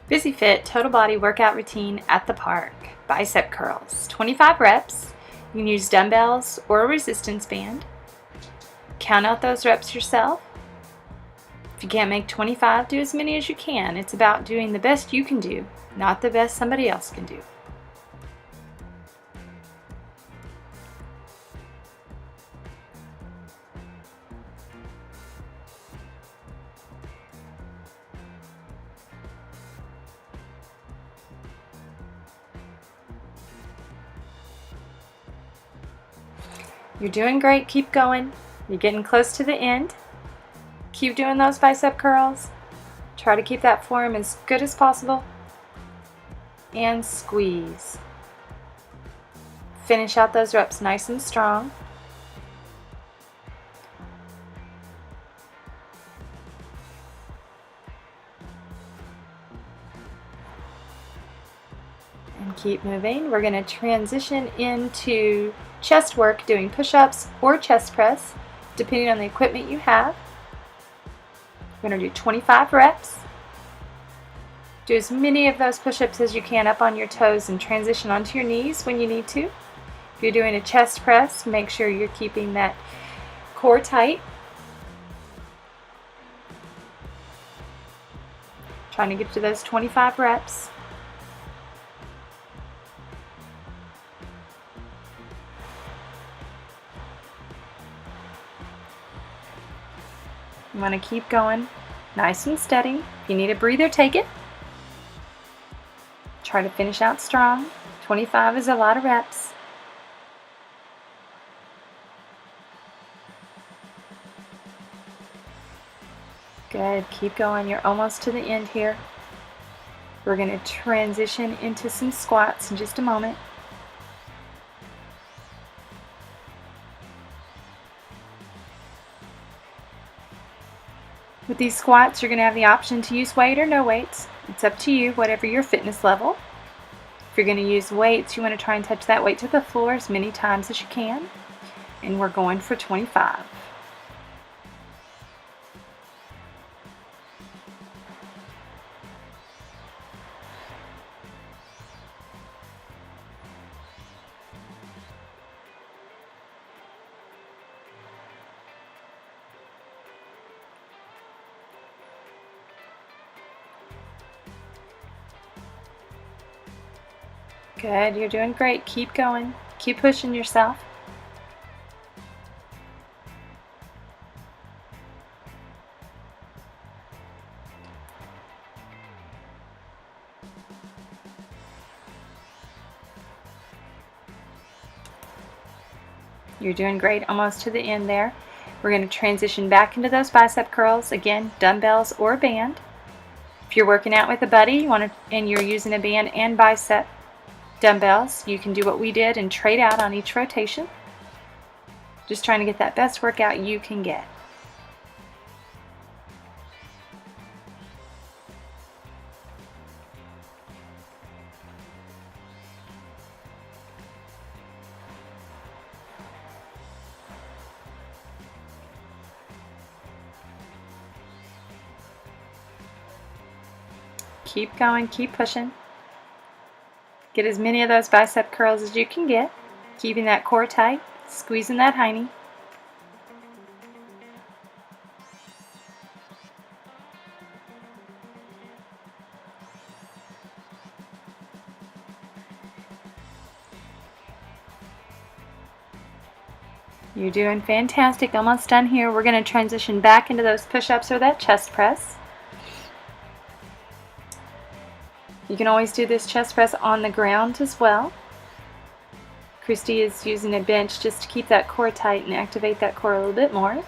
Busy Fit Total Body Workout Routine at the Park. Bicep curls, 25 reps. You can use dumbbells or a resistance band. Count out those reps yourself. If you can't make 25, do as many as you can. It's about doing the best you can do, not the best somebody else can do. You're doing great. Keep going. You're getting close to the end. Keep doing those bicep curls. Try to keep that form as good as possible. And squeeze. Finish out those reps nice and strong. And keep moving. We're going to transition into chest work, doing push-ups or chest press, depending on the equipment you have. We're going to do 25 reps. Do as many of those push-ups as you can up on your toes and transition onto your knees when you need to. If you're doing a chest press, make sure you're keeping that core tight. Trying to get to those 25 reps. You want to keep going nice and steady. If you need a breather, take it. Try to finish out strong. 25 is a lot of reps. Good. Keep going. You're almost to the end here. We're going to transition into some squats in just a moment. With these squats, you're going to have the option to use weight or no weights. It's up to you, whatever your fitness level. If you're going to use weights, you want to try and touch that weight to the floor as many times as you can. And we're going for 25. Good, you're doing great. Keep going. Keep pushing yourself. You're doing great. Almost to the end there. We're going to transition back into those bicep curls. Again, dumbbells or a band. If you're working out with a buddy and you're using a band and bicep dumbbells, you can do what we did and trade out on each rotation. Just trying to get that best workout you can get. Keep going, keep pushing. Get as many of those bicep curls as you can get, keeping that core tight, squeezing that hiney. You're doing fantastic. Almost done here. We're going to transition back into those push-ups or that chest press. You can always do this chest press on the ground as well. Christy is using a bench just to keep that core tight and activate that core a little bit more.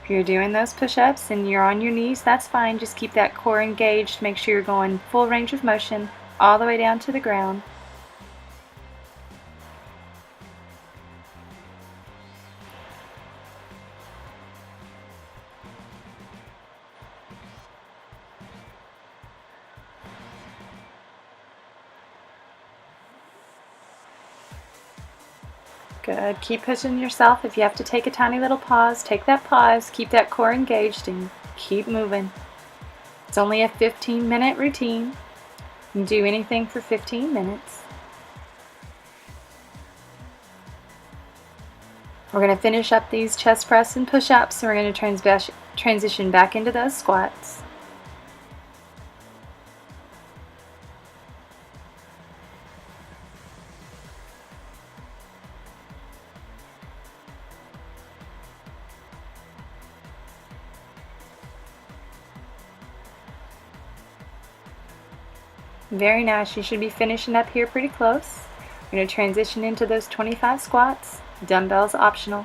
If you're doing those push-ups and you're on your knees, that's fine. Just keep that core engaged. Make sure you're going full range of motion all the way down to the ground. Good. Keep pushing yourself. If you have to take a tiny little pause, take that pause, keep that core engaged, and keep moving. It's only a 15-minute routine. You can do anything for 15 minutes. We're going to finish up these chest press and push-ups, and we're going to transition back into those squats. Very nice. You should be finishing up here pretty close. We're going to transition into those 25 squats. Dumbbells optional.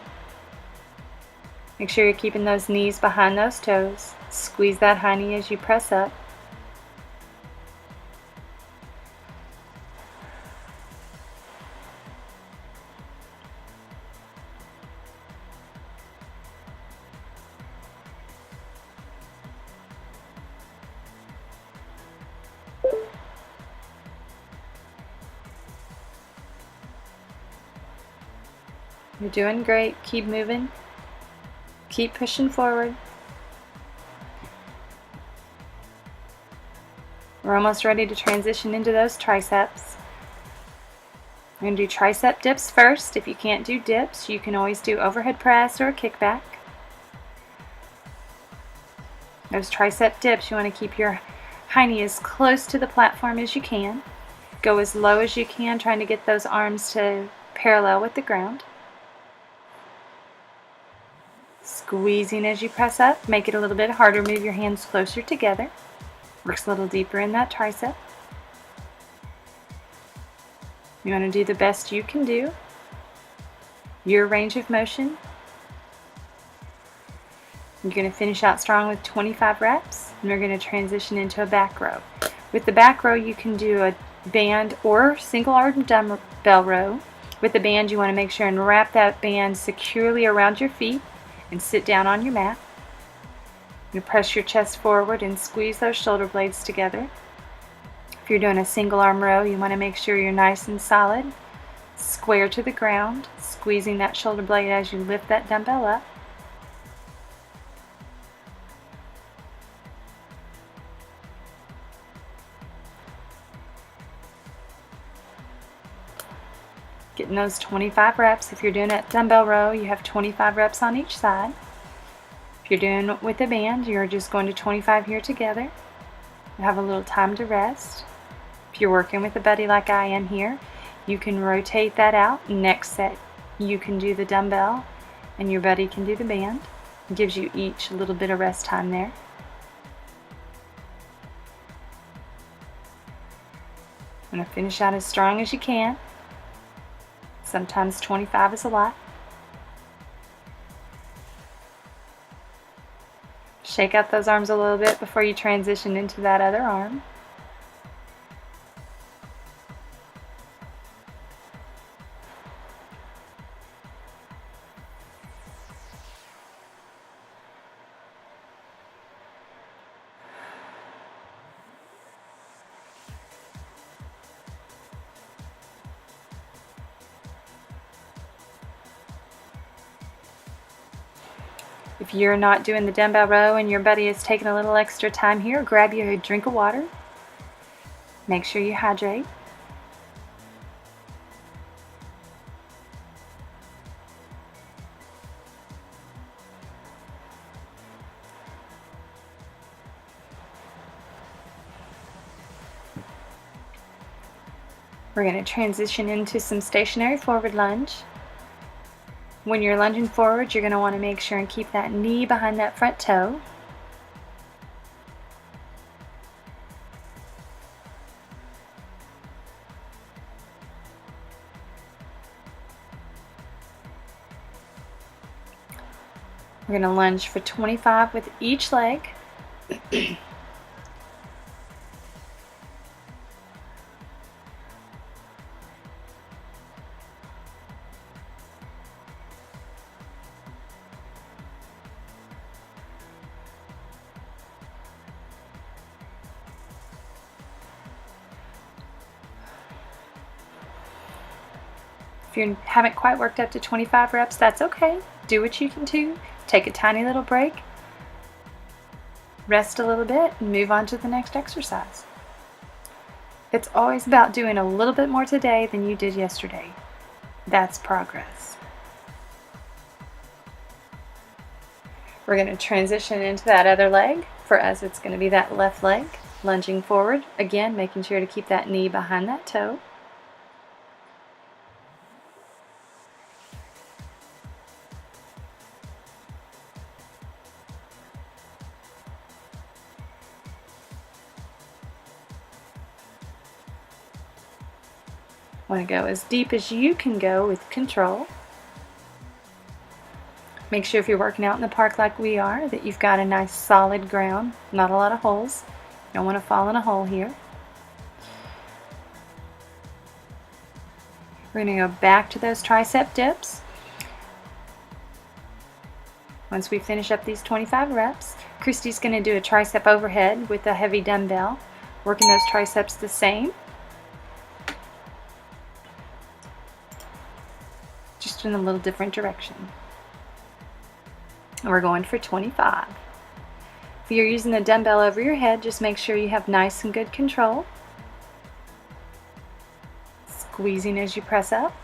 Make sure you're keeping those knees behind those toes. Squeeze that high knee as you press up. You're doing great. Keep moving. Keep pushing forward. We're almost ready to transition into those triceps. We're going to do tricep dips first. If you can't do dips, you can always do overhead press or a kickback. Those tricep dips, you want to keep your high knee as close to the platform as you can. Go as low as you can, trying to get those arms to parallel with the ground. Squeezing as you press up. Make it a little bit harder. Move your hands closer together. Works a little deeper in that tricep. You want to do the best you can do. Your range of motion. You're going to finish out strong with 25 reps, and we're going to transition into a back row. With the back row, you can do a band or single arm dumbbell row. With the band, you want to make sure and wrap that band securely around your feet and sit down on your mat. You press your chest forward and squeeze those shoulder blades together. If you're doing a single arm row, you want to make sure you're nice and solid, square to the ground, squeezing that shoulder blade as you lift that dumbbell up. Getting those 25 reps. If you're doing a dumbbell row, you have 25 reps on each side. If you're doing with a band, you're just going to 25 here together. You have a little time to rest. If you're working with a buddy like I am here, you can rotate that out. Next set, you can do the dumbbell and your buddy can do the band. It gives you each a little bit of rest time there. I'm going to finish out as strong as you can. Sometimes 25 is a lot. Shake out those arms a little bit before you transition into that other arm. If you're not doing the dumbbell row and your buddy is taking a little extra time here, grab you a drink of water. Make sure you hydrate. We're going to transition into some stationary forward lunge. When you're lunging forward, you're going to want to make sure and keep that knee behind that front toe. We're going to lunge for 25 with each leg. If you haven't quite worked up to 25 reps, that's okay. Do what you can do. Take a tiny little break, rest a little bit, and move on to the next exercise. It's always about doing a little bit more today than you did yesterday. That's progress. We're going to transition into that other leg. For us, it's going to be that left leg, lunging forward. Again, making sure to keep that knee behind that toe. Want to go as deep as you can go with control. Make sure if you're working out in the park like we are that you've got a nice solid ground, not a lot of holes. You don't want to fall in a hole here. We're going to go back to those tricep dips. Once we finish up these 25 reps, Christy's going to do a tricep overhead with a heavy dumbbell, working those triceps the same, just in a little different direction. And we're going for 25. If you're using the dumbbell over your head, just make sure you have nice and good control. Squeezing as you press up.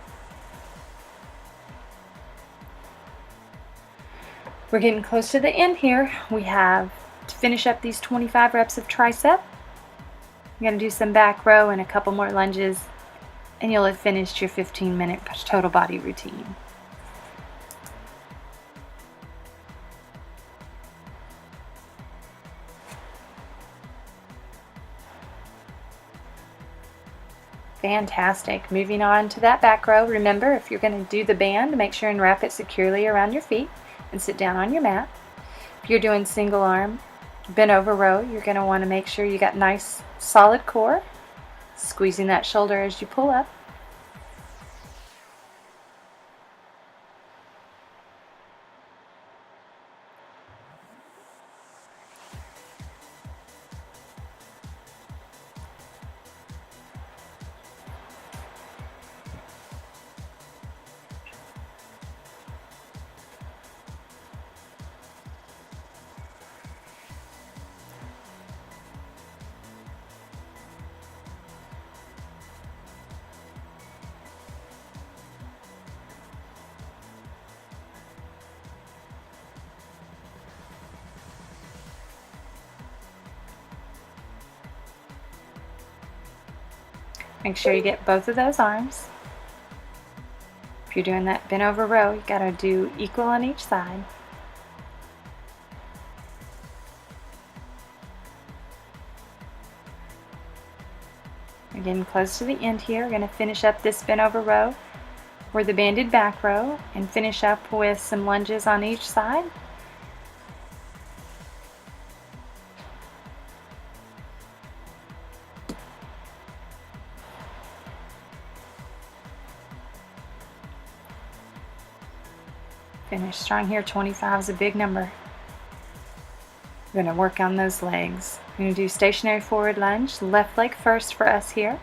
We're getting close to the end here. We have to finish up these 25 reps of tricep. You're going to do some back row and a couple more lunges, and you'll have finished your 15-minute total body routine. Fantastic. Moving on to that back row. Remember, if you're going to do the band, make sure and wrap it securely around your feet and sit down on your mat. If you're doing single arm bent over row, you're going to want to make sure you got nice solid core, squeezing that shoulder as you pull up. Make sure you get both of those arms. If you're doing that bent over row, you got to do equal on each side. We're getting close to the end here. We're going to finish up this bent over row or the banded back row and finish up with some lunges on each side. Finish strong here. 25 is a big number. We're going to work on those legs. We're going to do stationary forward lunge, left leg first for us here,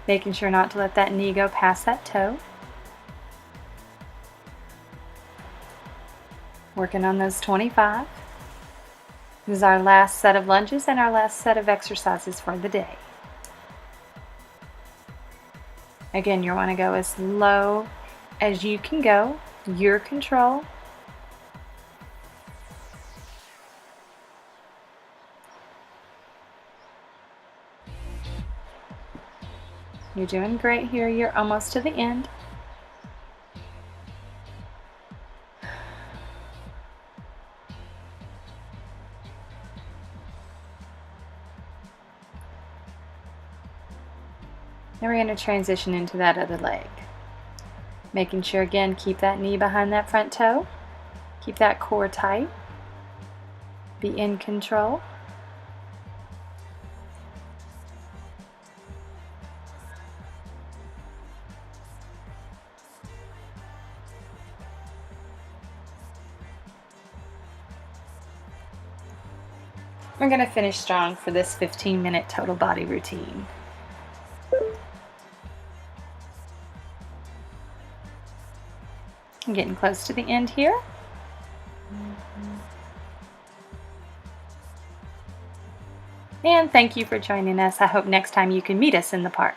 making sure not to let that knee go past that toe. Working on those 25. This is our last set of lunges and our last set of exercises for the day. Again, you want to go as low as you can go, your control. You're doing great here. You're almost to the end. Then we're going to transition into that other leg. Making sure, again, keep that knee behind that front toe. Keep that core tight. Be in control. We're going to finish strong for this 15-minute total body routine. I'm getting close to the end here. And thank you for joining us. I hope next time you can meet us in the park.